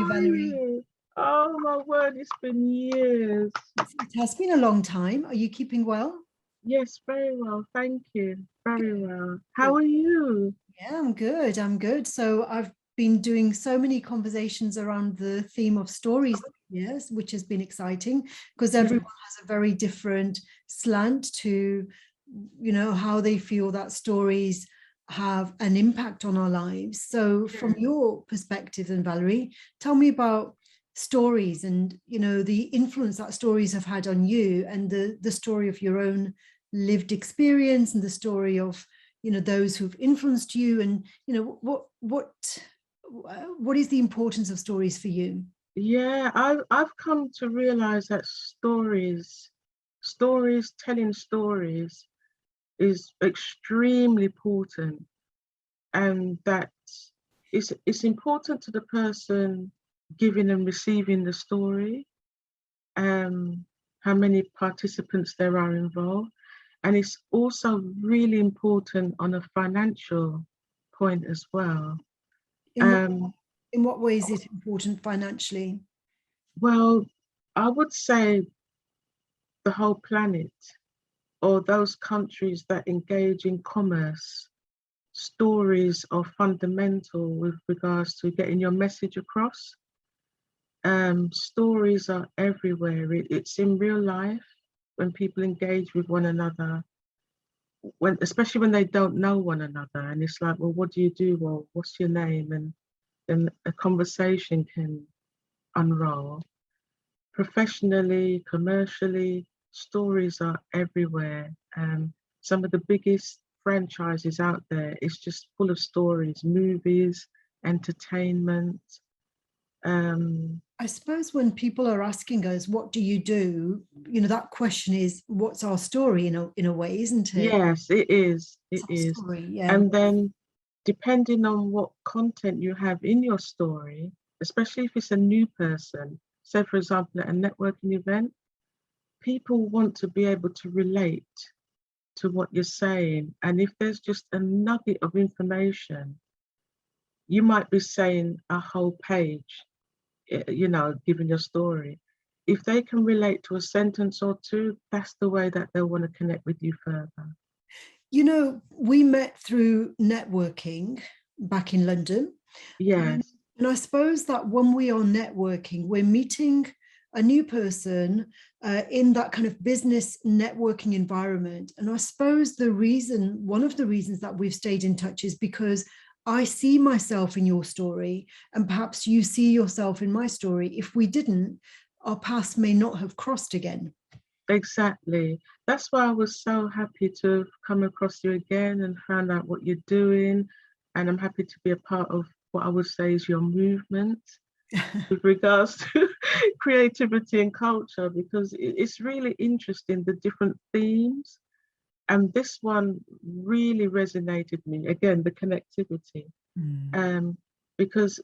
Valerie? Oh my word, it's been years. It has been a long time. Are you keeping well? Yes, very well. Thank you. Very well. How Good. are you? Yeah, I'm good. I'm good. So I've been doing so many conversations around the theme of stories, yes, which has been exciting because Yeah. everyone has a very different slant to, how they feel that stories have an impact on our lives. So from your perspective then, Valerie, tell me about stories and, the influence that stories have had on you and the story of your own lived experience and the story of those who've influenced you, and what is the importance of stories for you? Yeah, I've come to realize that telling stories is extremely important, and that it's important to the person giving and receiving the story, how many participants there are involved. And it's also really important on a financial point as well. in what Um, in what way is it important financially? well, I would say the whole planet, or those countries that engage in commerce, stories are fundamental with regards to getting your message across. Stories are everywhere. It's in real life when people engage with one another, especially when they don't know one another, and it's like, well, what do you do? Well, what's your name? And then a conversation can unroll. Professionally, commercially, stories are everywhere. Some of the biggest franchises out there is just full of stories, movies, entertainment. I suppose when people are asking us, what do you do? That question is, what's our story, in a way, isn't it? Yes, it is. It It's our is. story, yeah. And then, depending on what content you have in your story, especially if it's a new person, say, for example, at a networking event, people want to be able to relate to what you're saying. And if there's just a nugget of information, you might be saying a whole page, giving your story. If they can relate to a sentence or two, that's the way that they'll want to connect with you further. We met through networking back in London. And, Yes. and I suppose that when we are networking, we're meeting a new person in that kind of business networking environment. And I suppose one of the reasons that we've stayed in touch is because I see myself in your story, and perhaps you see yourself in my story. If we didn't, our paths may not have crossed again. Exactly. That's why I was so happy to come across you again and found out what you're doing. And I'm happy to be a part of what I would say is your movement with regards to creativity and culture, because it's really interesting, the different themes. And this one really resonated with me. Again, the connectivity. Um, because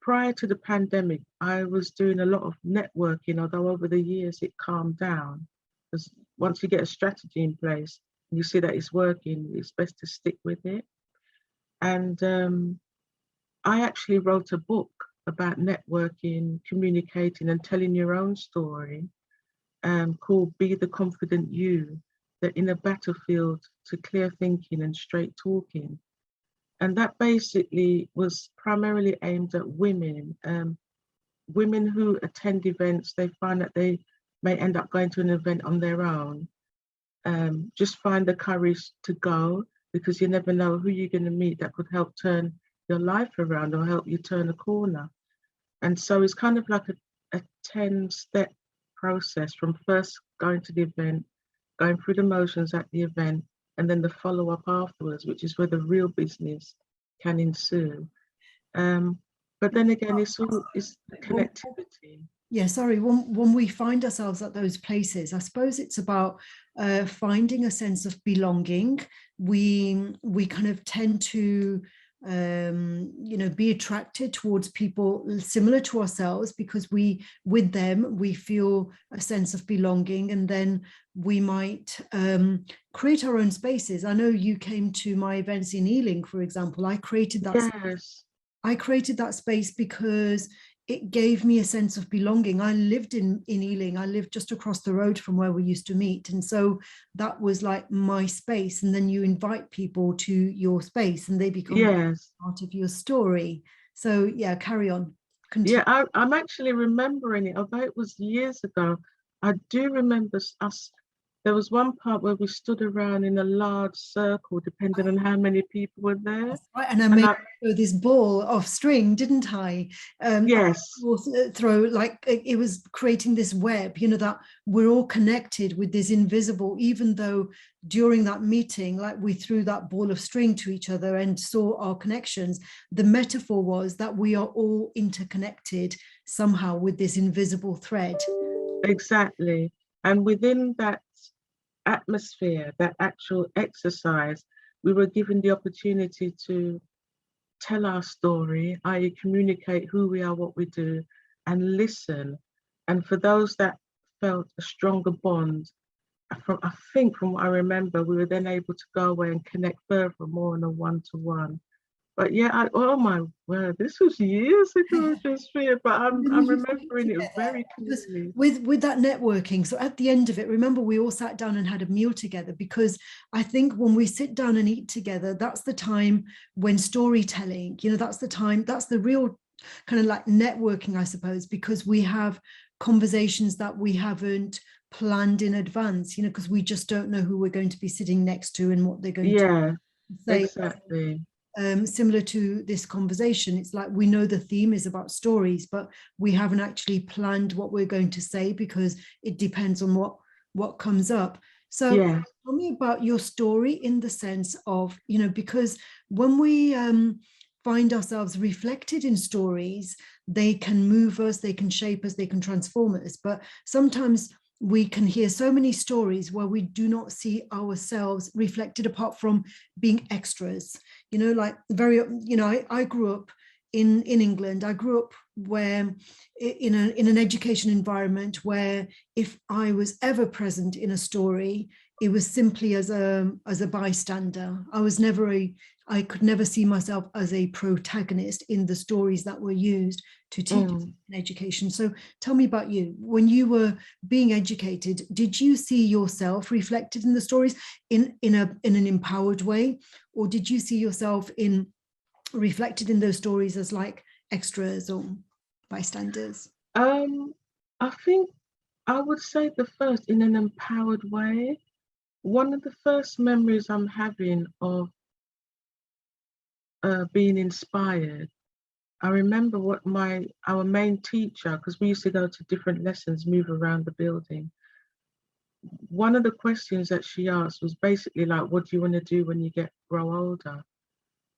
prior to the pandemic, I was doing a lot of networking, although over the years it calmed down. Because once you get a strategy in place and you see that it's working, it's best to stick with it. And I actually wrote a book about networking, communicating, and telling your own story, called Be the Confident You, the Inner Battlefield to Clear Thinking and Straight Talking. And that basically was primarily aimed at women. Women who attend events, they find that they may end up going to an event on their own. Just find the courage to go, because you never know who you're going to meet that could help turn your life around or help you turn a corner. And so it's kind of like a 10-step process, from first going to the event, going through the motions at the event, and then the follow-up afterwards, which is where the real business can ensue. But then again, it's the connectivity. Yeah, sorry. When we find ourselves at those places, I suppose it's about finding a sense belonging. We kind of tend to be attracted towards people similar to ourselves, because with them we feel a sense of belonging, and then we might create our own spaces. I know you came to my events in Ealing, for example. I created that. Yes. I created that space because it gave me a sense of belonging. I lived in Ealing. I lived just across the road from where we used to meet. And so that was like my space. And then you invite people to your space and they become Yes. part of your story. So yeah, carry on. Continue. Yeah, I'm actually remembering it, although it was years ago. I do remember us. There was one part where we stood around in a large circle, depending on how many people were there. That's right. And I And made this ball of string, didn't I? yes, Throw like it was creating this web, that we're all connected with this invisible, even though during that meeting, like we threw that ball of string to each other and saw our connections. The metaphor was that we are all interconnected somehow with this invisible thread. exactly. And within that atmosphere, that actual exercise, we were given the opportunity to tell our story, i.e., communicate who we are, what we do, and listen. And for those that felt a stronger bond, I think from what I remember, we were then able to go away and connect further more on a one-to-one. But yeah, oh my word, this was years ago, just fear, but And then I'm we just put it remembering it together very because clearly. with that networking, so at the end of it, remember we all sat down and had a meal together, because I think when we sit down and eat together, that's the time when storytelling, that's the time, that's the real kind of like networking, I suppose, because we have conversations that we haven't planned in advance, because we just don't know who we're going to be sitting next to and what they're going to Yeah, say. exactly. Similar to this conversation, it's like we know the theme is about stories, but we haven't actually planned what we're going to say because it depends on what comes up. So Yeah, tell me about your story in the sense of, because when we find ourselves reflected in stories, they can move us, they can shape us, they can transform us. But sometimes we can hear so many stories where we do not see ourselves reflected apart from being extras. Like I grew up in England. I grew up where in an education environment where if I was ever present in a story, it was simply as a bystander. I could never see myself as a protagonist in the stories that were used to teach mm. in education. So tell me about you. When you were being educated, did you see yourself reflected in the stories in an empowered way, or did you see yourself reflected in those stories as like extras or bystanders? Um, I think I would say the first in an empowered way. One of the first memories I'm having of being inspired, I remember what our main teacher, because we used to go to different lessons, move around the building. One of the questions that she asked was basically like, "What do you want to do when you grow older?"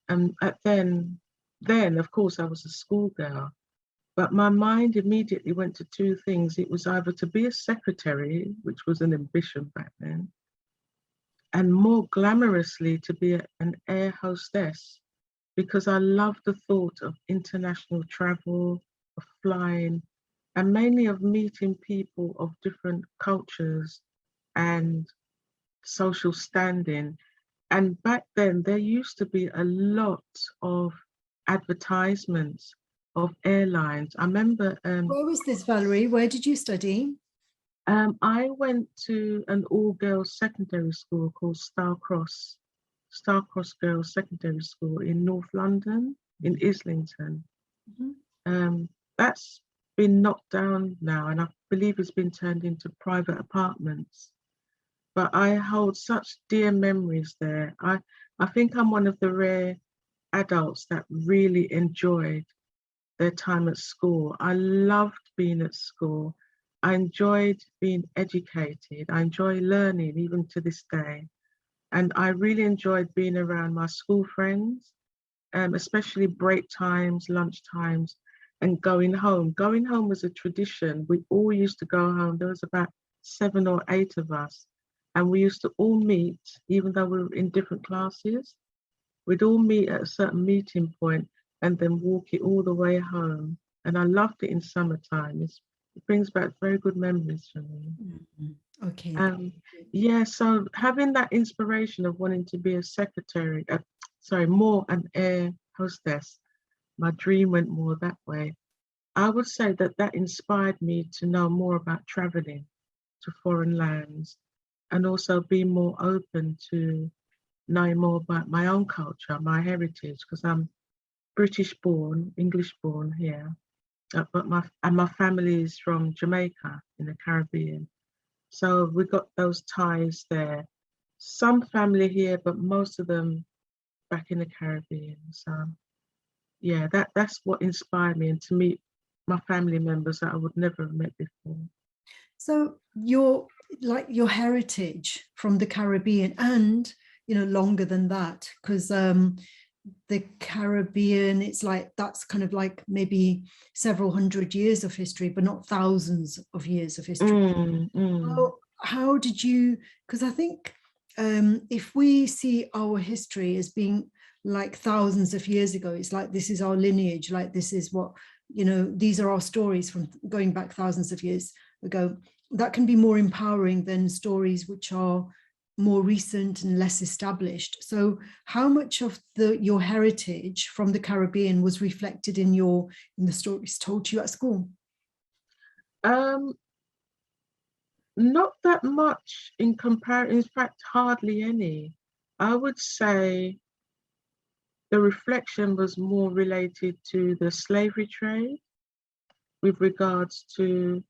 And then of course I was a schoolgirl, but my mind immediately went to two things. It was either to be a secretary, which was an ambition back then, and more glamorously to be an air hostess, because I love the thought of international travel, of flying, and mainly of meeting people of different cultures and social standing. And back then, there used to be a lot of advertisements of airlines. I remember Where was this, Valerie? Where did you study? I went to an all-girls secondary school called Starcross Girls Secondary School in North London, in Islington. Mhm. That's been knocked down now, and I believe it's been turned into private apartments. But I hold such dear memories there. I think I'm one of the rare adults that really enjoyed their time at school. I loved being at school. I enjoyed being educated. I enjoy learning even to this day. And I really enjoyed being around my school friends, especially break times, lunch times, and going home. Going home was a tradition. We all used to go home. There was about 7 or 8 of us. And we used to all meet, even though we were in different classes. We'd all meet at a certain meeting point and then walk it all the way home. And I loved it in summertime. It brings back very good memories for me. Mhm. Okay. Um, yeah, so having that inspiration of wanting to be a secretary, more an air hostess, my dream went more that way. I would say that that inspired me to know more about traveling to foreign lands and also be more open to knowing more about my own culture, my heritage, because I'm British born, English born here, but my family is from Jamaica in the Caribbean. So we got those ties there. Some family here, but most of them back in the Caribbean. So yeah, that's what inspired me, and to meet my family members that I would never have met before. So your heritage from the Caribbean, and longer than that, because the Caribbean, it's like that's kind of like maybe several hundred years of history, but not thousands of years of history. How did you, because I think if we see our history as being like thousands of years ago, it's like this is our lineage, like this is what, these are our stories from going back thousands of years ago. That can be more empowering than stories which are more recent and less established. So how much of your heritage from the Caribbean was reflected in the stories told to you at school? Not that much in comparison, in fact, hardly any. I would say the reflection was more related to the slavery trade with regards to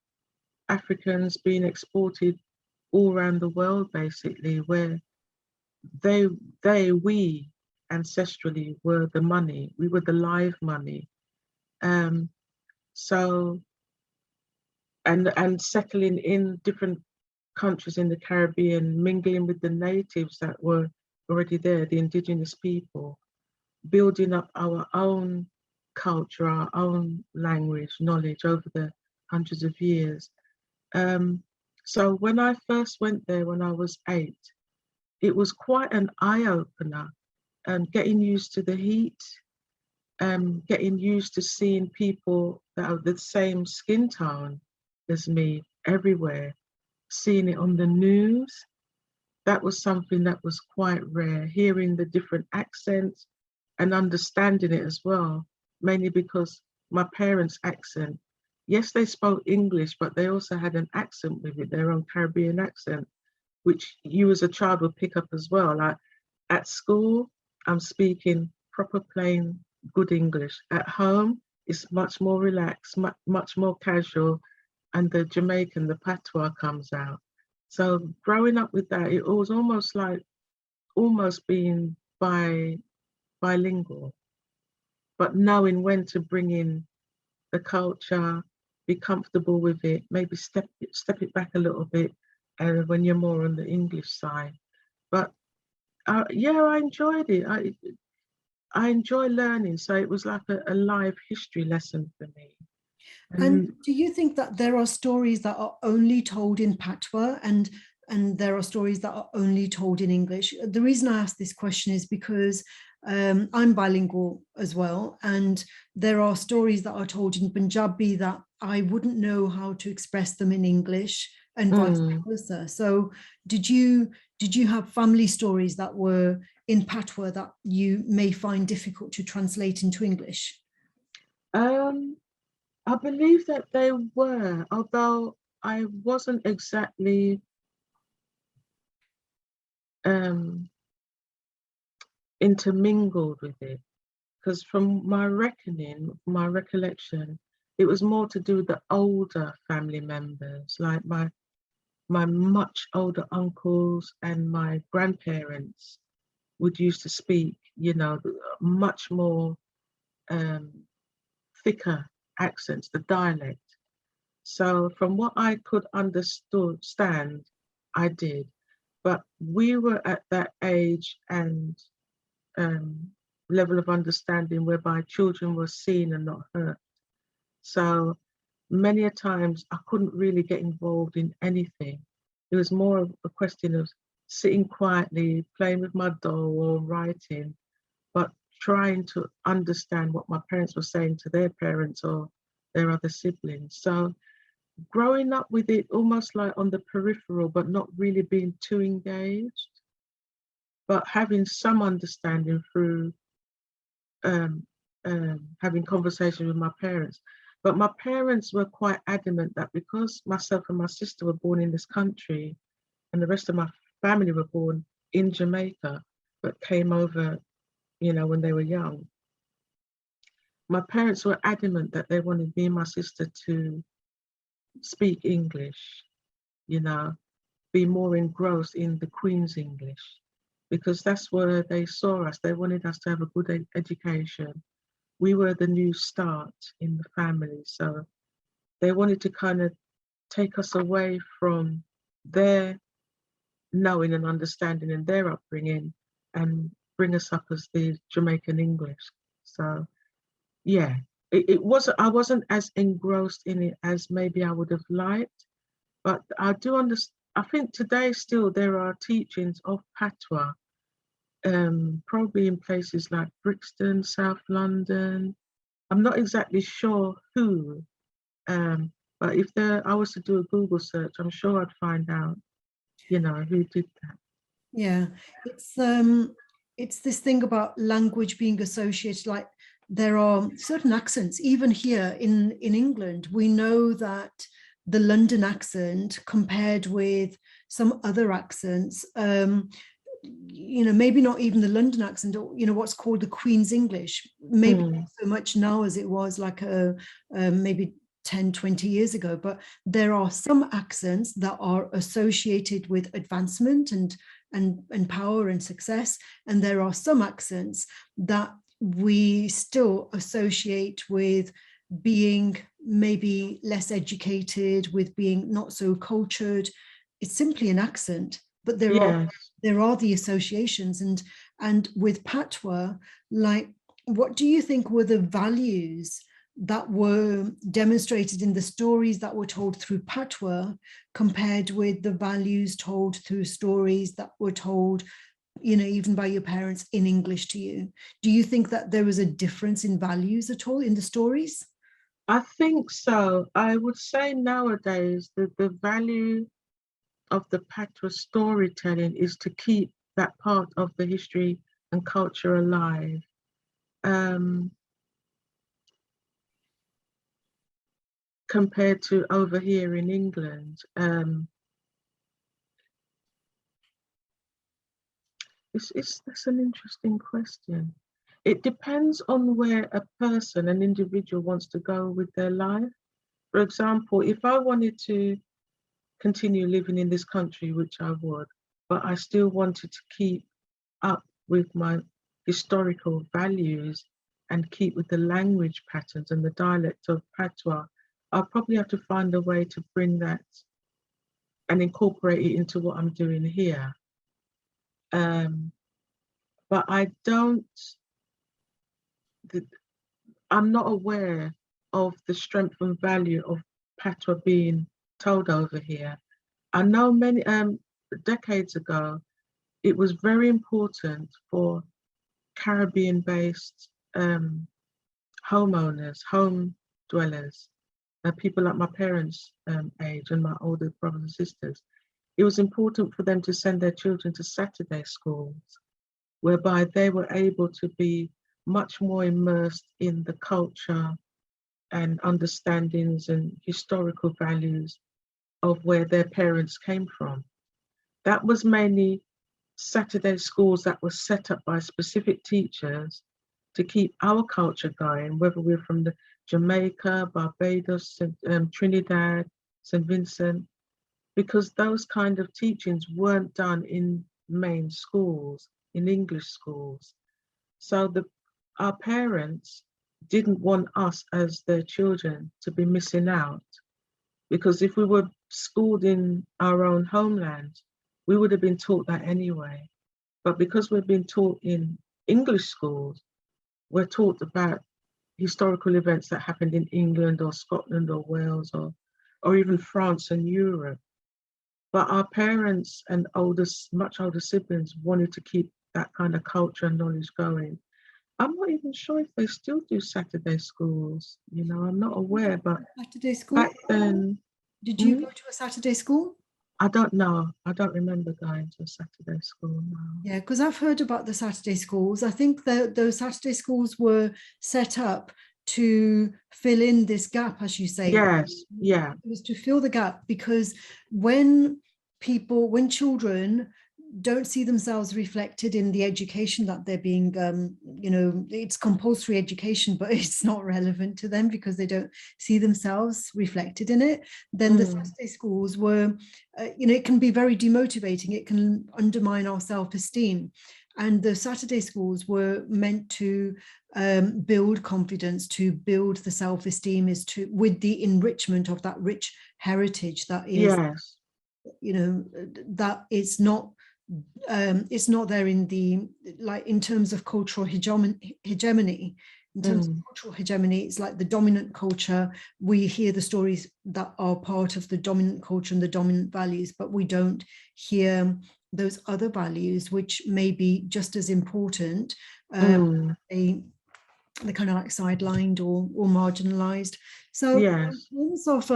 Africans being exported all around the world, basically, where we ancestrally were the money. We were the live money. Um, so and settling in different countries in the Caribbean, mingling with the natives that were already there, the indigenous people, building up our own culture, our own language, knowledge over the hundreds of years. So when I first went there when I was 8, it was quite an eye-opener, getting used to the heat, getting used to seeing people that are the same skin tone as me everywhere, seeing it on the news. That was something that was quite rare, hearing the different accents and understanding it as well, mainly because my parents' accent, yes, they spoke English, but they also had an accent with it, their own Caribbean accent, which you as a child would pick up as well. Like at school, I'm speaking proper plain good English. At home, it's much more relaxed, much more casual, and the Jamaican, the patois comes out. So growing up with that, it was almost like almost being bilingual, but knowing when to bring in the culture, be comfortable with it, maybe step it back a little bit, when you're more on the English side. But yeah, I enjoyed it. I enjoy learning, so it was like a live history lesson for me. And do you think that there are stories that are only told in patois and there are stories that are only told in English? The reason I ask this question is because I'm bilingual as well, and there are stories that are told in Punjabi that I wouldn't know how to express them in English, and vice versa. So did you have family stories that were in patois that you may find difficult to translate into English? I believe that they were, although I wasn't exactly intermingled with it, because from my reckoning, my recollection, it was more to do with the older family members, like my much older uncles and my grandparents would used to speak, much more thicker accents, the dialect. So from what I could understand, I did. But we were at that age and level of understanding whereby children were seen and not heard. So many a times I couldn't really get involved in anything. It was more of a question of sitting quietly, playing with my doll or writing, but trying to understand what my parents were saying to their parents or their other siblings. So growing up with it almost like on the peripheral, but not really being too engaged, but having some understanding through having conversations with my parents. But my parents were quite adamant that because myself and my sister were born in this country and the rest of my family were born in Jamaica, but came over, you know, when they were young, my parents were adamant that they wanted me and my sister to speak English, you know, be more engrossed in the Queen's English, because that's where they saw us. They wanted us to have a good education. We were the new start in the family. So they wanted to kind of take us away from their knowing and understanding and their upbringing and bring us up as the Jamaican English. So yeah, it wasn't, I wasn't as engrossed in it as maybe I would have liked, but I do understand. I think today still there are teachings of patois, probably in places like Brixton, South London. I'm not exactly sure who, but if there, I was to do a Google search, I'm sure I'd find out, you know, who did that. Yeah, it's this thing about language being associated, like there are certain accents, even here in England, we know that the London accent compared with some other accents, you know, maybe not even the London accent, or, you know, what's called the Queen's English, maybe not so much now as it was like maybe 10, 20 years ago, but there are some accents that are associated with advancement and power and success. And there are some accents that we still associate with being maybe less educated, with being not so cultured. It's simply an accent, but there are the associations. And with patois, like, what do you think were the values that were demonstrated in the stories that were told through patois compared with the values told through stories that were told, you know, even by your parents in English to you? Do you think that there was a difference in values at all in the stories? I think so. I would say nowadays that the value of the patois storytelling is to keep that part of the history and culture alive. Compared to over here in England, that's an interesting question. It depends on where a person, an individual, wants to go with their life. For example, if I wanted to continue living in this country, which I would, but I still wanted to keep up with my historical values and keep with the language patterns and the dialect of patois, I'll probably have to find a way to bring that and incorporate it into what I'm doing here. But I'm not aware of the strength and value of patois being told over here. I know many decades ago, it was very important for Caribbean-based homeowners, home dwellers, people like my parents' age and my older brothers and sisters. It was important for them to send their children to Saturday schools, whereby they were able to be much more immersed in the culture and understandings and historical values of where their parents came from. That was mainly Saturday schools that were set up by specific teachers to keep our culture going, whether we're from the Jamaica, Barbados, Trinidad, St. Vincent, because those kind of teachings weren't done in main schools, in English schools. So our parents didn't want us as their children to be missing out, because if we were schooled in our own homeland, we would have been taught that anyway. But because we've been taught in English schools, we're taught about historical events that happened in England or Scotland or Wales or even France and Europe. But our parents and much older siblings wanted to keep that kind of culture and knowledge going. I'm not even sure if they still do Saturday schools. You know, I'm not aware, but Saturday school? back then. Did you go to a Saturday school? I don't know. I don't remember going to a Saturday school now. Yeah, because I've heard about the Saturday schools. I think that those Saturday schools were set up to fill in this gap, as you say. Yes, yeah. It was to fill the gap, because when children don't see themselves reflected in the education that they're being, it's compulsory education, but it's not relevant to them because they don't see themselves reflected in it, then the Saturday schools were, it can be very demotivating. It can undermine our self-esteem. And the Saturday schools were meant to build confidence, to build the self-esteem, with the enrichment of that rich heritage that is, yes, that it's not there in the, like, in terms of cultural hegemony. In terms of cultural hegemony, it's like the dominant culture. We hear the stories that are part of the dominant culture and the dominant values, but we don't hear those other values which may be just as important. They're kind of like sidelined or marginalized. So yes. in terms of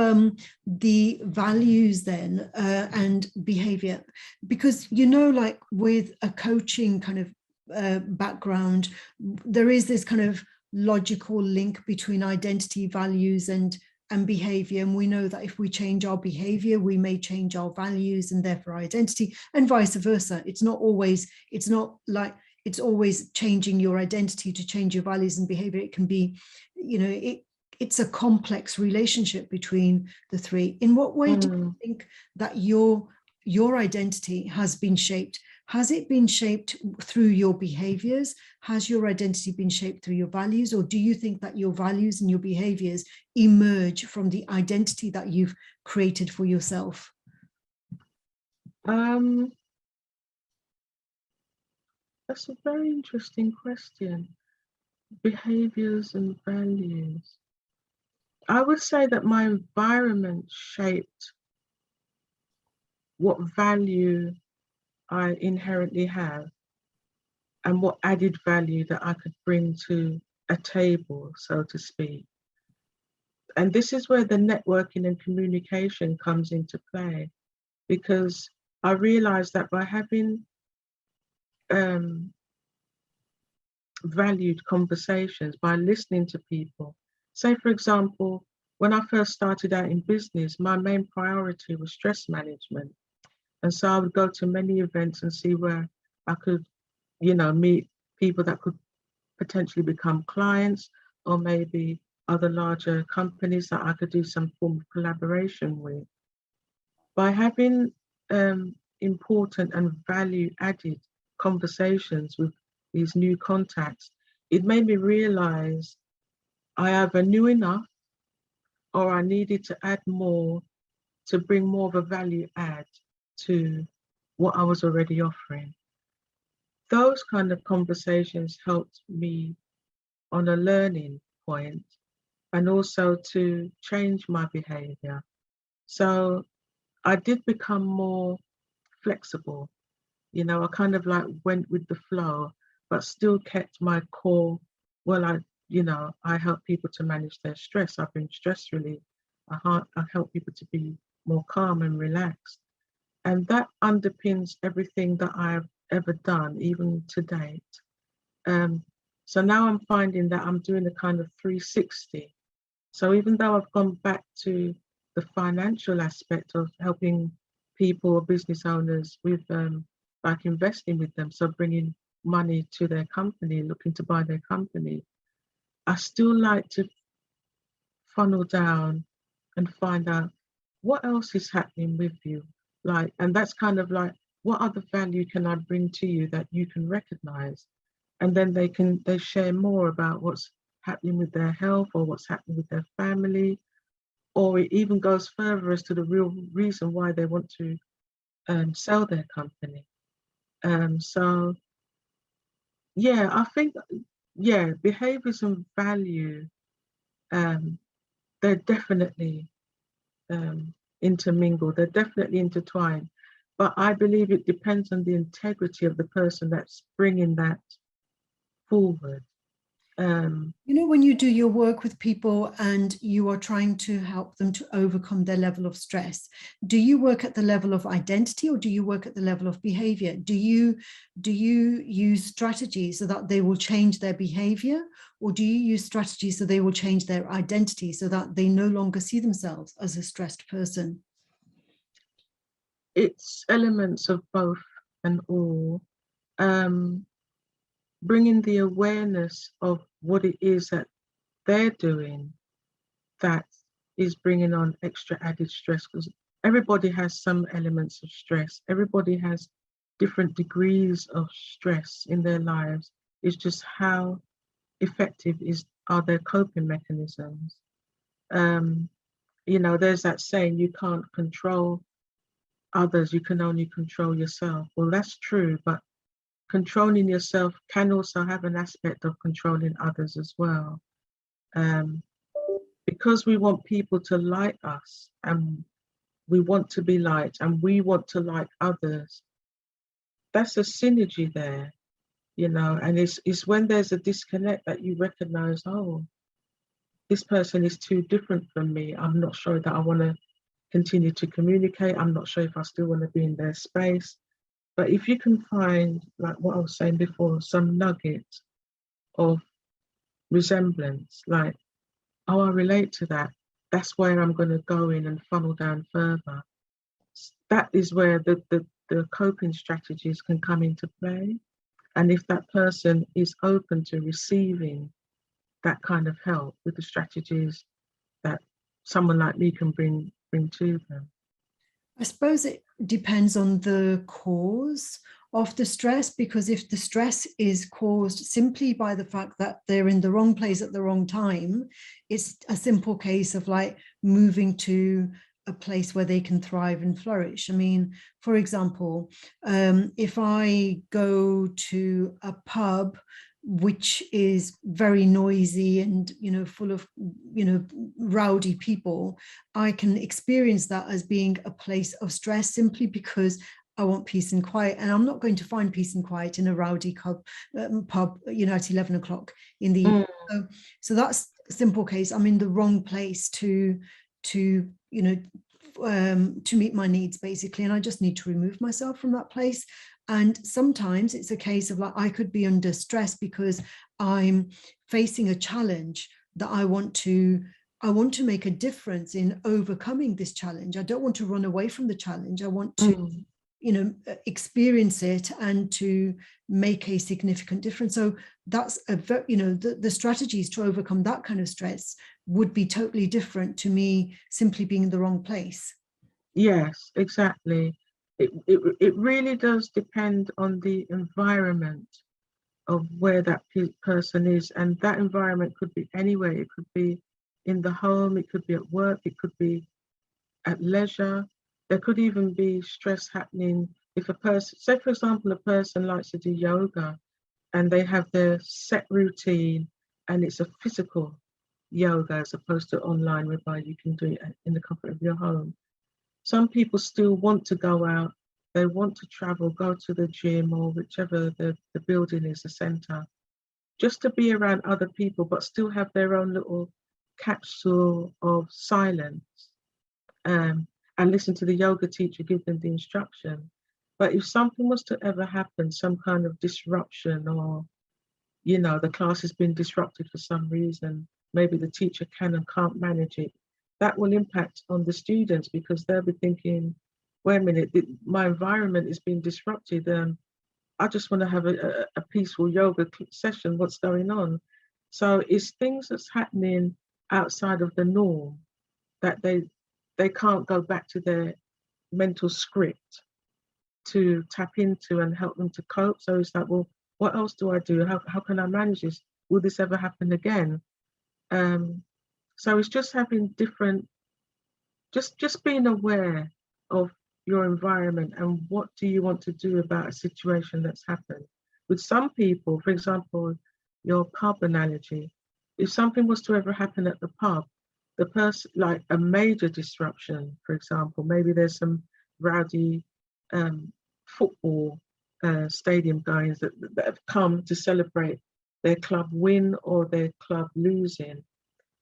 the values then and behavior, because, like with a coaching kind of background, there is this kind of logical link between identity, values, and behavior. And we know that if we change our behavior, we may change our values and therefore identity, and vice versa. It's not like it's always changing your identity to change your values and behavior. It can be, it's a complex relationship between the three. In what way do you think that your identity has been shaped? Has it been shaped through your behaviors? Has your identity been shaped through your values? Or do you think that your values and your behaviors emerge from the identity that you've created for yourself? That's a very interesting question. Behaviors and values. I would say that my environment shaped what value I inherently have and what added value that I could bring to a table, so to speak. And this is where the networking and communication comes into play, because I realized that by having valued conversations, by listening to people. Say, for example, when I first started out in business, my main priority was stress management. And so I would go to many events and see where I could, meet people that could potentially become clients, or maybe other larger companies that I could do some form of collaboration with. By having important and value added conversations with these new contacts, it made me realize I either knew enough or I needed to add more to bring more of a value add to what I was already offering. Those kind of conversations helped me on a learning point and also to change my behavior. So I did become more flexible. I kind of like went with the flow, but still kept my core. Well, I help people to manage their stress. I bring stress relief. I help people to be more calm and relaxed. And that underpins everything that I've ever done, even to date. So now I'm finding that I'm doing a kind of 360. So even though I've gone back to the financial aspect of helping people or business owners with like investing with them, so bringing money to their company, looking to buy their company, I still like to funnel down and find out what else is happening with you. And that's kind of like, what other value can I bring to you that you can recognize? And then they share more about what's happening with their health or what's happening with their family, or it even goes further as to the real reason why they want to sell their company. So yeah, I think, behaviors and value, they're definitely intermingled, they're definitely intertwined. But I believe it depends on the integrity of the person that's bringing that forward. You know, when you do your work with people and you are trying to help them to overcome their level of stress, do you work at the level of identity or do you work at the level of behavior? Do you use strategies so that they will change their behavior, or do you use strategies so they will change their identity so that they no longer see themselves as a stressed person? It's elements of both and all. Um, Bringing the awareness of what it is that they're doing that is bringing on extra added stress, because everybody has some elements of stress. Everybody has different degrees of stress in their lives. It's just how effective are their coping mechanisms. Um, there's that saying, you can't control others, you can only control yourself. Well, that's true, but controlling yourself can also have an aspect of controlling others as well. Because we want people to like us and we want to be liked and we want to like others, that's a synergy there, and it's when there's a disconnect that you recognize, oh, this person is too different from me. I'm not sure that I want to continue to communicate. I'm not sure if I still want to be in their space. But if you can find, like what I was saying before, some nugget of resemblance, like, oh, I relate to that. That's where I'm going to go in and funnel down further. That is where the coping strategies can come into play. And if that person is open to receiving that kind of help with the strategies that someone like me can bring to them. I suppose it depends on the cause of the stress, because if the stress is caused simply by the fact that they're in the wrong place at the wrong time, it's a simple case of like moving to a place where they can thrive and flourish. I mean, for example, if I go to a pub which is very noisy and full of rowdy people, I can experience that as being a place of stress simply because I want peace and quiet, and I'm not going to find peace and quiet in a rowdy pub at 11 o'clock in the evening. So that's a simple case. I'm in the wrong place to meet my needs, basically, and I just need to remove myself from that place. And sometimes it's a case of like, I could be under stress because I'm facing a challenge that I want to make a difference in overcoming this challenge. I don't want to run away from the challenge. I want to experience it and to make a significant difference. So that's the strategies to overcome that kind of stress would be totally different to me simply being in the wrong place. Yes, exactly. It really does depend on the environment of where that person is, and that environment could be anywhere. It could be in the home, it could be at work, it could be at leisure. There could even be stress happening if a person, say for example, a person likes to do yoga and they have their set routine and it's a physical yoga as opposed to online whereby you can do it in the comfort of your home. Some people still want to go out, they want to travel, go to the gym or whichever the building is, the center, just to be around other people, but still have their own little capsule of silence, and listen to the yoga teacher give them the instruction. But if something was to ever happen, some kind of disruption, or the class has been disrupted for some reason, maybe the teacher can and can't manage it, that will impact on the students because they'll be thinking, wait a minute, my environment is being disrupted. I just want to have a peaceful yoga session. What's going on? So it's things that's happening outside of the norm that they can't go back to their mental script to tap into and help them to cope. So it's like, well, what else do I do? How can I manage this? Will this ever happen again? So it's just having different, just being aware of your environment and what do you want to do about a situation that's happened. With some people, for example, your pub analogy, if something was to ever happen at the pub, the person, like a major disruption, for example, maybe there's some rowdy football stadium guys that have come to celebrate their club win or their club losing.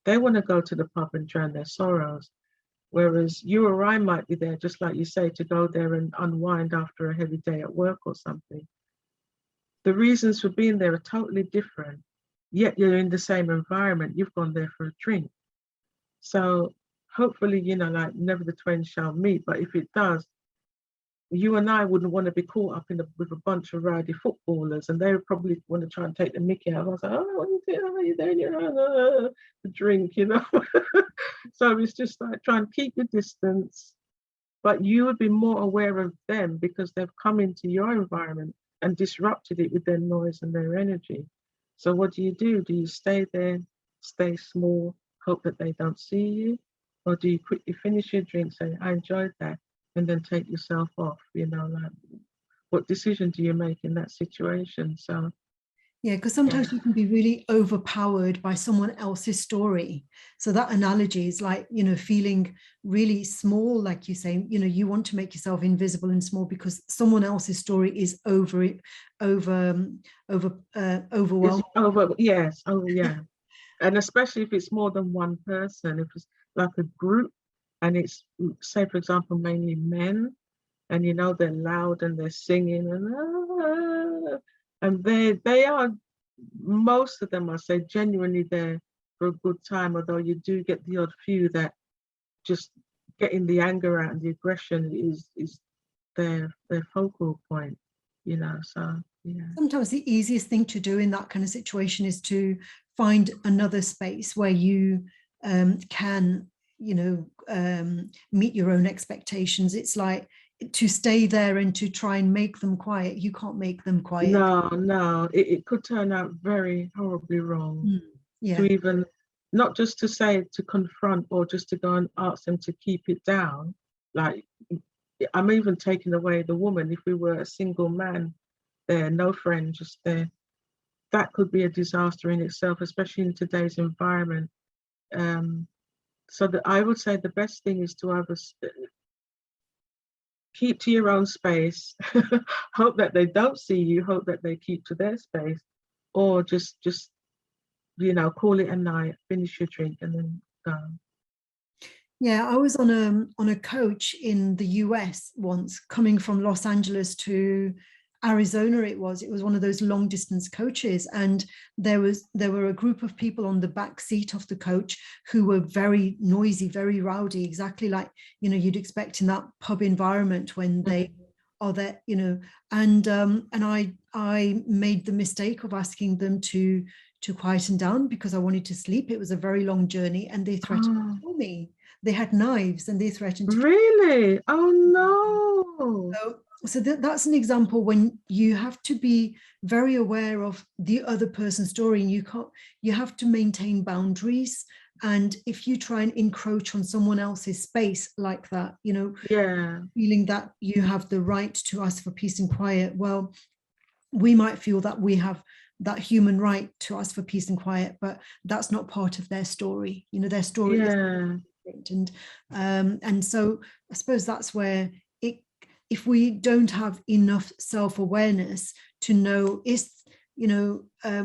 They want to go to the pub and drown their sorrows. Whereas you or I might be there, just like you say, to go there and unwind after a heavy day at work or something. The reasons for being there are totally different, yet you're in the same environment. You've gone there for a drink. So hopefully, like never the twain shall meet. But if it does, you and I wouldn't want to be caught up with a bunch of rowdy footballers, and they would probably want to try and take the mickey out. I was like, oh, what are you doing? How are you doing? The drink, So it's just like trying to keep your distance, but you would be more aware of them because they've come into your environment and disrupted it with their noise and their energy. So what do? Do you stay there, stay small, hope that they don't see you? Or do you quickly finish your drink, say, I enjoyed that, and then take yourself off? Like what decision do you make in that situation? So yeah, because sometimes you can be really overpowered by someone else's story. So that analogy is like, feeling really small, like you say, you want to make yourself invisible and small because someone else's story is overwhelming. Yes, oh yeah. And especially if it's more than one person, if it's like a group and it's, say, for example, mainly men, and they're loud and they're singing and they are, most of them, I say, genuinely there for a good time, although you do get the odd few that just getting the anger out and the aggression is their focal point, so yeah. Sometimes the easiest thing to do in that kind of situation is to find another space where you can, meet your own expectations. It's like to stay there and to try and make them quiet. You can't make them quiet. No, it could turn out very horribly wrong. Yeah. To even, not just to say to confront or just to go and ask them to keep it down. Like, I'm even taking away the woman. If we were a single man there, no friend, just there, that could be a disaster in itself, especially in today's environment. So that I would say the best thing is to either keep to your own space, hope that they don't see you, hope that they keep to their space, or just call it a night, finish your drink and then go. Yeah, I was on a coach in the US once, coming from Los Angeles to Arizona. It was one of those long distance coaches, and there were a group of people on the back seat of the coach who were very noisy, very rowdy, exactly like you'd expect in that pub environment when they are there, and I made the mistake of asking them to quieten down because I wanted to sleep. It was a very long journey, and they threatened to kill me. They had knives and they threatened to really? Oh no. So that's an example when you have to be very aware of the other person's story, and you have to maintain boundaries. And if you try and encroach on someone else's space like that, yeah, feeling that you have the right to ask for peace and quiet, well, we might feel that we have that human right to ask for peace and quiet, but that's not part of their story. Their story is different. And so I suppose that's where if we don't have enough self-awareness to know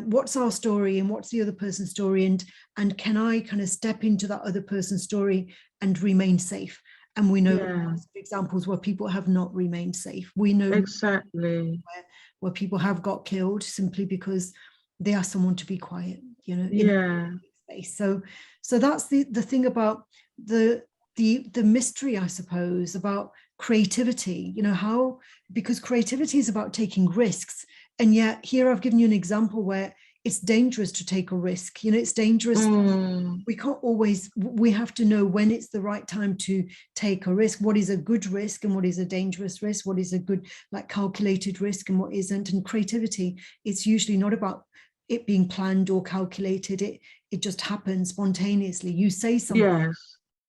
what's our story and what's the other person's story, and can I kind of step into that other person's story and remain safe? And we know examples where people have not remained safe. We know exactly where people have got killed simply because they asked someone to be quiet, in space. So that's the thing about the mystery, I suppose, about creativity, because creativity is about taking risks. And yet here I've given you an example where it's dangerous to take a risk. It's dangerous. We can't always, we have to know when it's the right time to take a risk. What is a good risk and what is a dangerous risk? What is a good, calculated risk and what isn't? And creativity, it's usually not about it being planned or calculated. It just happens spontaneously. You say something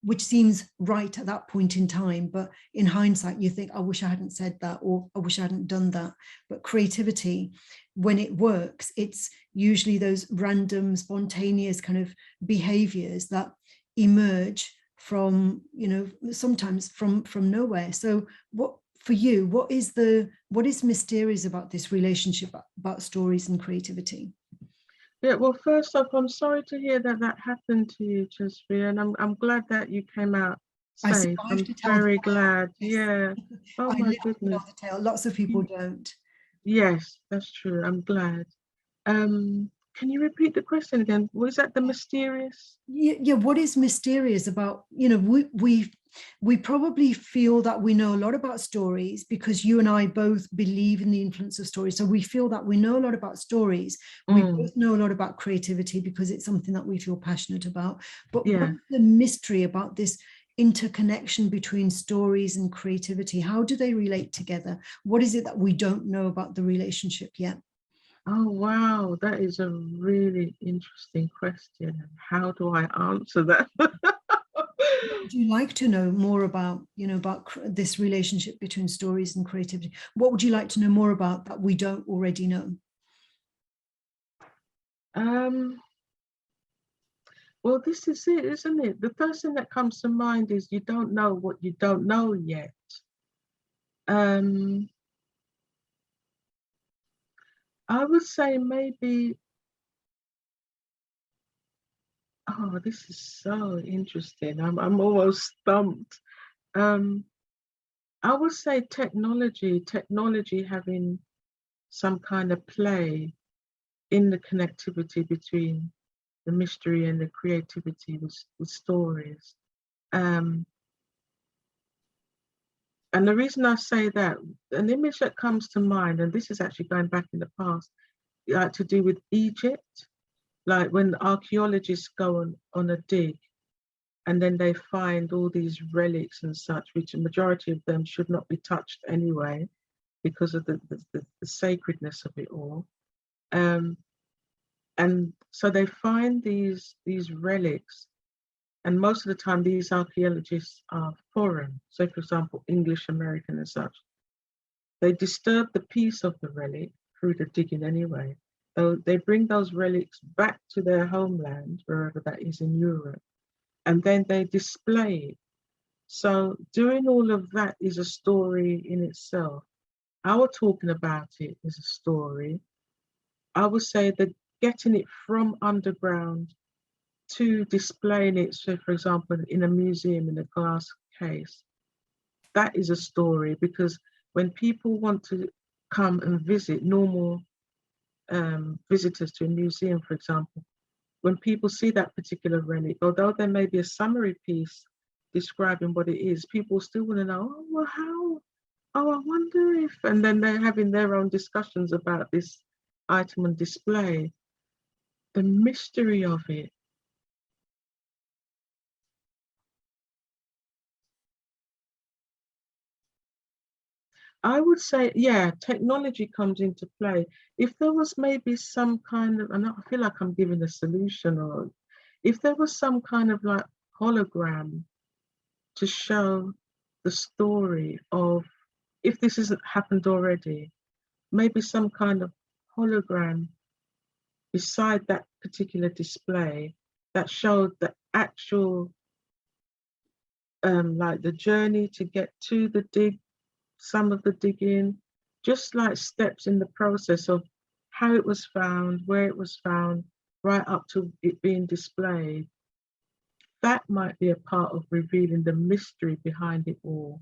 which seems right at that point in time, but in hindsight you think, I wish I hadn't said that, or I wish I hadn't done that. But creativity, when it works, it's usually those random spontaneous kind of behaviors that emerge from, sometimes from nowhere. So what for you, what is mysterious about this relationship, about stories and creativity? Yeah, well, first off, I'm sorry to hear that that happened to you, Jasvia, and I'm glad that you came out I safe. survived I'm to tell the very tale. glad. Yes, Yeah. Oh I my lived to tell goodness. the tale. Lots of people don't. Yes, that's true. I'm glad. Can you repeat the question again? Was that the mysterious? Yeah, yeah, what is mysterious about, we probably feel that we know a lot about stories because you and I both believe in the influence of stories. So we feel that we know a lot about stories. We Mm, both know a lot about creativity because it's something that we feel passionate about. But yeah. what's the mystery about this interconnection between stories and creativity? How do they relate together? What is it that we don't know about the relationship yet? Oh, wow. That is a really interesting question. How do I answer that? Would you like to know more about, about this relationship between stories and creativity? What would you like to know more about that we don't already know? Um, well, this is it, isn't it? The first thing that comes to mind is you don't know what you don't know yet. Um, I would say maybe, oh, this is so interesting. I'm almost stumped. Um, I would say technology having some kind of play in the connectivity between the mystery and the creativity with stories. Um, and the reason I say that, an image that comes to mind, and this is actually going back in the past, like to do with Egypt, like when archaeologists go on a dig and then they find all these relics and such, which a majority of them should not be touched anyway because of the sacredness of it all. Um, and so they find these relics, and most of the time these archaeologists are foreign. So, for example, English, American, and such. They disturb the peace of the relic through the digging anyway. So they bring those relics back to their homeland, wherever that is in Europe, and then they display it. So doing all of that is a story in itself. Our talking about it is a story. I would say that getting it from underground to displaying it, so for example, in a museum in a glass case, that is a story because when people want to come and visit, normal visitors to a museum, for example, when people see that particular relic, although there may be a summary piece describing what it is, people still want to know, oh, well, how? Oh, I wonder if, and then they're having their own discussions about this item on display. The mystery of it. I would say, yeah, technology comes into play. If there was maybe some kind of, and I feel like I'm giving a solution, or if there was some kind of like hologram to show the story of, if this hasn't happened already, maybe some kind of hologram beside that particular display that showed the actual, like the journey to get to the dig, some of the digging, just like steps in the process of how it was found, where it was found, right up to it being displayed. That might be a part of revealing the mystery behind it all.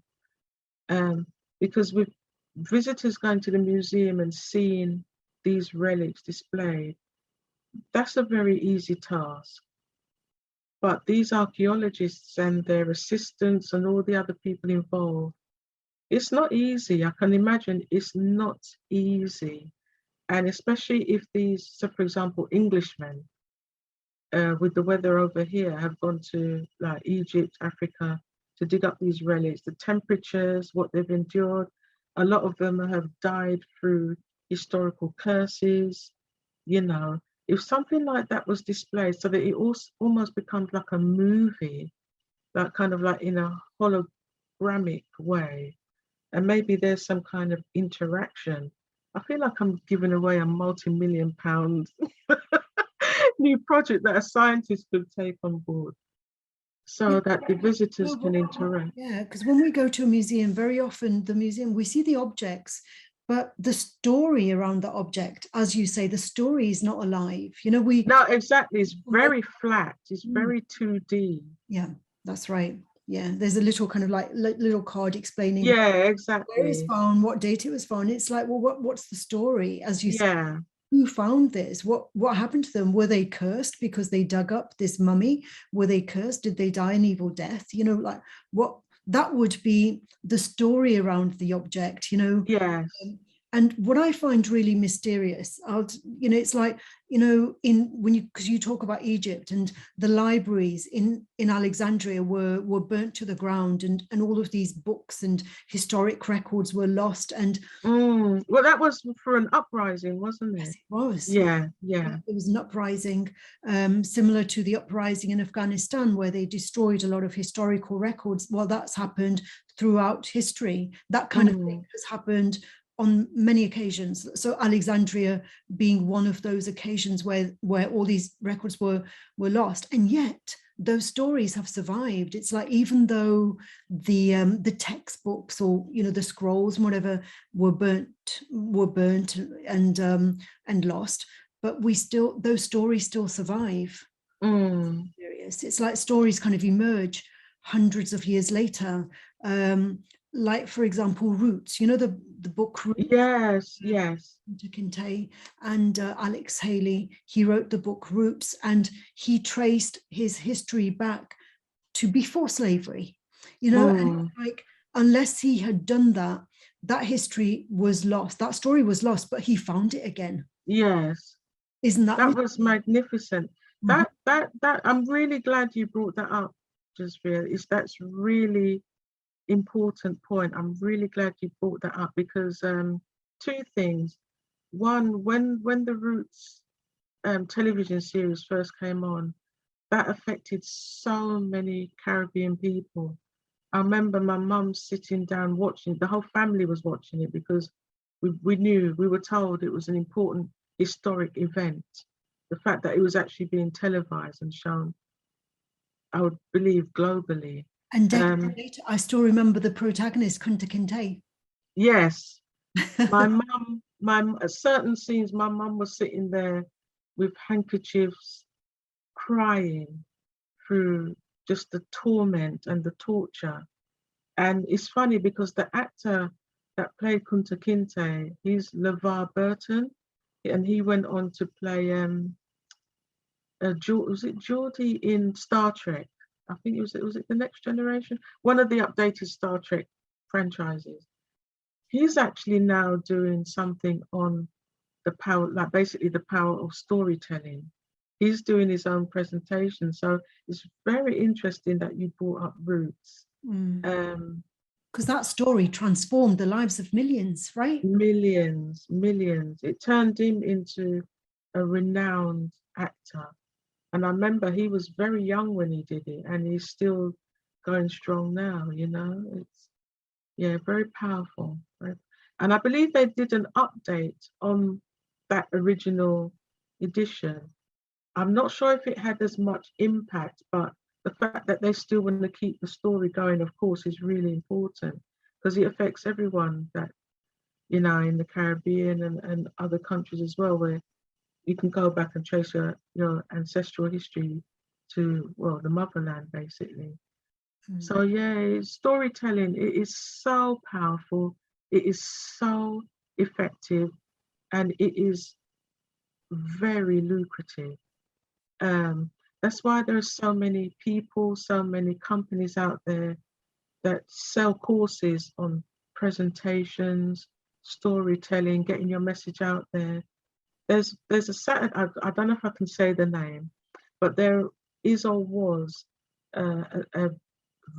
Um, because with visitors going to the museum and seeing these relics displayed, that's a very easy task. But these archaeologists and their assistants and all the other people involved, it's not easy. I can imagine it's not easy. And especially if these, so for example, Englishmen, with the weather over here, have gone to like Egypt, Africa, to dig up these relics, the temperatures, what they've endured. A lot of them have died through historical curses. You know, if something like that was displayed so that it also almost becomes like a movie, like kind of like in a hologramic way, and maybe there's some kind of interaction. I feel like I'm giving away a multi-million pound new project that a scientist could take on board Yeah, so that the visitors no, can interact. yeah, because when we go to a museum, very often the museum, we see the objects, but the story around the object, as you say, the story is not alive. You know, we No, exactly. It's like, very flat. It's very 2D. yeah, that's right. Yeah, there's a little kind of like little card explaining Yeah, where it's exactly. found, what date it was found. It's like, well, what's the story? As you said, Yeah. who found this? What happened to them? Were they cursed because they dug up this mummy? Were they cursed? Did they die an evil death? You know, like what that would be the story around the object, you know. Yes. Um, and what I find really mysterious, you know, it's like, you know, in when you, because you talk about Egypt, and the libraries in Alexandria were burnt to the ground, and all of these books and historic records were lost. And Well, that was for an uprising, wasn't yes, it? it was. Yeah, Yeah, yeah. there was an uprising similar to the uprising in Afghanistan, where they destroyed a lot of historical records. Well, that's happened throughout history. That kind of thing Mm, has happened on many occasions. So Alexandria being one of those occasions where all these records were lost, and yet those stories have survived. It's like, even though the textbooks, or you know, the scrolls and whatever were burnt and lost, but we still, those stories still survive. mm. It's like stories kind of emerge hundreds of years later. Like, for example, Roots, you know, the book Roots, Yes, yes. Kinte and Alex Haley. He wrote the book Roots, and he traced his history back to before slavery, you know, and Mm, like, unless he had done that, that history was lost, that story was lost, but he found it again. yes. Isn't that That was magnificent. Mhm. That I'm really glad you brought that up, Jasvia. That's really important point. I'm really glad you brought that up because two things. One, when the Roots television series first came on, that affected so many Caribbean people. I remember my mum sitting down watching, the whole family was watching it because we knew, we were told it was an important historic event. The fact that it was actually being televised and shown, I would believe, globally. And decades Um, later, I still remember the protagonist, Kunta Kinte. yes, my mum, at certain scenes, my mum was sitting there with handkerchiefs, crying through just the torment and the torture. And it's funny because the actor that played Kunta Kinte, he's LeVar Burton, and he went on to play was it Geordie in Star Trek? I think it was the Next Generation, one of the updated Star Trek franchises. He's actually now doing something on the power, like basically the power of storytelling. He's doing his own presentation, so it's very interesting that you brought up Roots. Um, Because that story transformed the lives of millions, right? Millions, millions. It turned him into a renowned actor. And I remember he was very young when he did it, and he's still going strong now, you know. It's, yeah, very powerful. And I believe they did an update on that original edition. I'm not sure if it had as much impact, but the fact that they still want to keep the story going, of course, is really important because it affects everyone that, in the Caribbean and other countries as well, where you can go back and trace your ancestral history to, well, the motherland, basically. So yeah, storytelling, it is so powerful, it is so effective, and it is very lucrative. Um, that's why there are so many people, so many companies out there that sell courses on presentations, storytelling, getting your message out there. There's a Saturday, I don't know if I can say the name, but there is or was a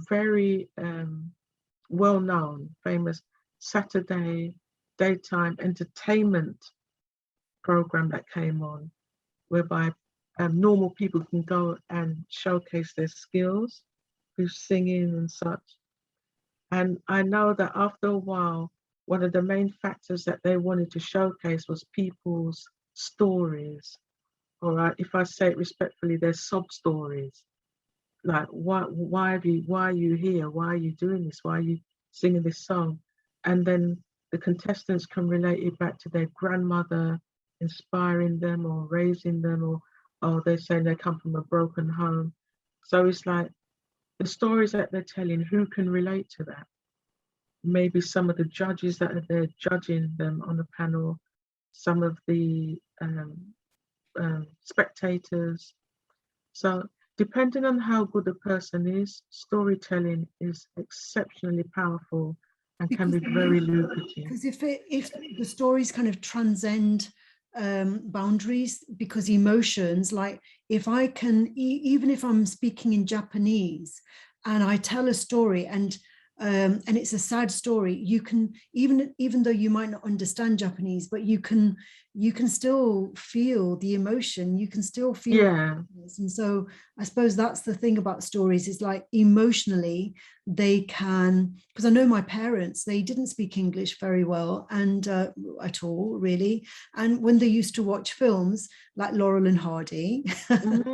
very well-known, famous Saturday daytime entertainment program that came on, whereby normal people can go and showcase their skills through singing and such. And I know that after a while, one of the main factors that they wanted to showcase was people's stories. All right, if I say it respectfully, their sob stories. Like, why are you here? Why are you doing this? Why are you singing this song? And then the contestants can relate it back to their grandmother inspiring them or raising them, or they're saying they come from a broken home. So it's like the stories that they're telling, who can relate to that? Maybe some of the judges that are there judging them on the panel, some of the spectators. So depending on how good a person is, storytelling is exceptionally powerful and can Because be very lucrative. because if the stories kind of transcend boundaries, because emotions, like if I can even if I'm speaking in Japanese and I tell a story and it's a sad story, you can, even though you might not understand Japanese, but you can still feel the emotion, you can still feel. Yeah, And so I suppose that's the thing about stories, is like emotionally they can, because I know my parents, they didn't speak English very well and at all really, and when they used to watch films like Laurel and Hardy, mm,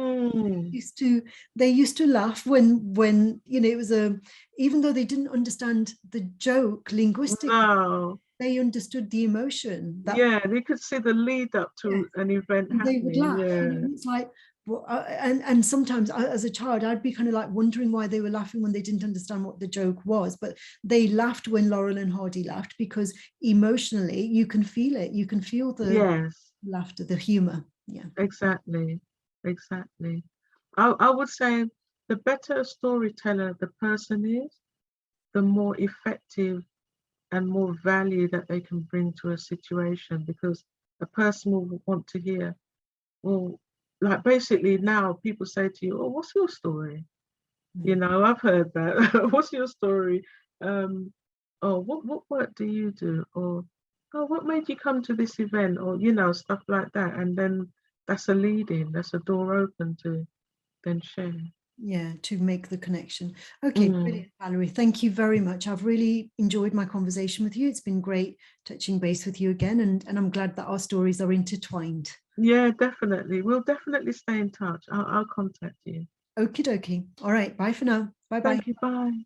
they used to laugh when you know it was a, even though they didn't understand the joke linguistically, no, they understood the emotion that, yeah, they could see the lead up yeah, to an event and they would happening. laugh, Yeah, it's like well, and sometimes as a child I'd be kind of like wondering why they were laughing when they didn't understand what the joke was, but they laughed when Laurel and Hardy laughed because emotionally you can feel it, you can feel the yes, laughter, the humor. Yeah. exactly, exactly. I would say the better a storyteller the person is, the more effective and more value that they can bring to a situation, because a person will want to hear, well, like basically now people say to you, oh, what's your story? You Mm. know, I've heard that. What's your story? Oh, what work do you do? Or, oh, what made you come to this event? Or, you know, stuff like that. And then that's a lead in, that's a door open to then share. Yeah, to make the connection. Okay, Mm. brilliant, Valerie. Thank you very much. I've really enjoyed my conversation with you. It's been great touching base with you again, and I'm glad that our stories are intertwined. Yeah, definitely. We'll definitely stay in touch. I'll contact you. Okie dokie. All right, bye for now. Bye bye. Thank you. Bye.